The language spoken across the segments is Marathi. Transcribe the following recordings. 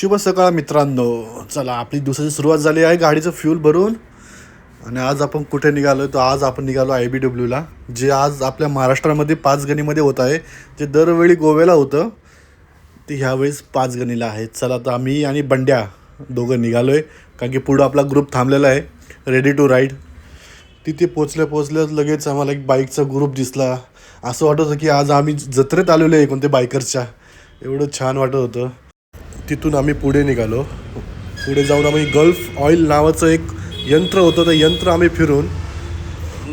शुभ सकाळ मित्रांनो. चला आपली दिवसाची सुरुवात झाली आहे गाडीचं फ्यूल भरून. आणि आज आपण कुठे निघालो तर आज आपण निघालो IBWला, जे आज आपल्या महाराष्ट्रामध्ये पाचगणीमध्ये होत आहे. जे दरवेळी गोव्याला होतं ते ह्यावेळेस पाचगणीला आहे. चला तर आम्ही आणि बंड्या दोघं निघालो आहे, कारण की पुढं आपला ग्रुप थांबलेला आहे रेडी टू राईड. तिथे पोचल्या लगेच आम्हाला एक बाईकचा ग्रुप दिसला. असं वाटत होतं की आज आम्ही जत्रेत आलेलो आहे कोणत्या बायकर्सच्या. एवढं छान वाटत होतं. तिथून आम्ही पुढे निघालो. पुढे जाऊन आम्ही गल्फ ऑइल नावाचं एक यंत्र होतं, ते यंत्र आम्ही फिरून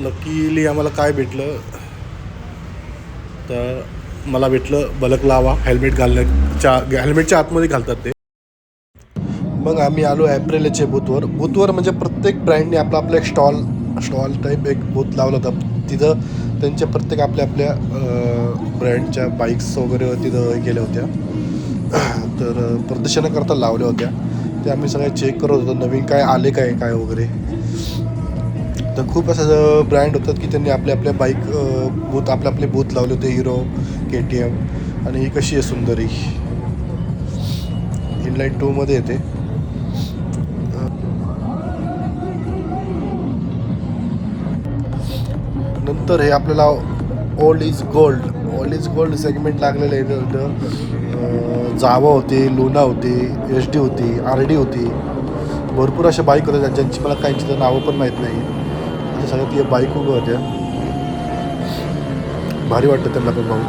लकीली आम्हाला काय भेटलं तर मला भेटलं बलक लावा. हेल्मेटच्या आतमध्ये घालतात ते. मग आम्ही आलो ॲप्रेलेचे बूथवर म्हणजे प्रत्येक ब्रँडने आपला एक स्टॉल टाईप एक बूथ लावला होता. तिथं त्यांच्या प्रत्येक आपल्या ब्रँडच्या बाईक्स वगैरे तिथं गेल्या होत्या. तर प्रदर्शनाकरता लावल्या होत्या. ते आम्ही सगळे चेक करत होतो, नवीन काय आले काय वगैरे. तर खूप असं ब्रँड होतात की त्यांनी आपल्या बाईक आपले बूथ लावले होते. हिरो, KTM आणि ही कशी आहे सुंदरी इनलाईन 2मध्ये येते. नंतर हे आपल्याला ओल्ड इज गोल्ड सेगमेंट लागलेलं आहे. जावा होती, लुना होती, HD होती, RD होती. भरपूर अशा बाईक होत्या ज्यांची मला काहींची नावं पण माहीत नाही. अशा सगळ्यात या बाईक उभ्या होत्या. भारी वाटतं त्यांना पण पाहून.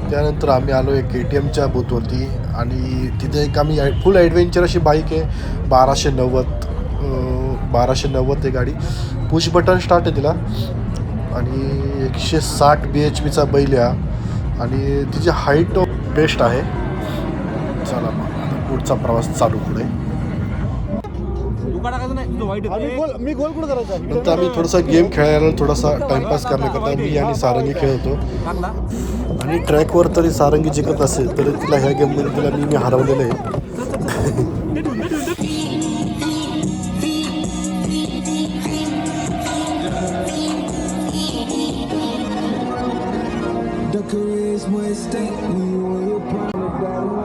त्यानंतर आम्ही आलो एक KTMच्या बूथवरती आणि तिथे एक आम्ही फुल ॲडव्हेंचर अशी बाईक आहे. 1290 आहे गाडी. पुश बटन स्टार्ट आहे तिला आणि 160 BHPचा बैल आहे आणि तिची हाईट बेस्ट आहे. चला मग आता पुढचा प्रवास चालू पुढे. नंतर आम्ही थोडासा गेम खेळायला थोडासा टाइमपास करण्याकरता मी आणि सारंगी खेळतो. आणि ट्रॅकवर तरी सारंगी जिंकत असेल तरी तिला ह्या गेममध्ये तिला मी हरवलेलं आहे. The career's more stake when you on your prime.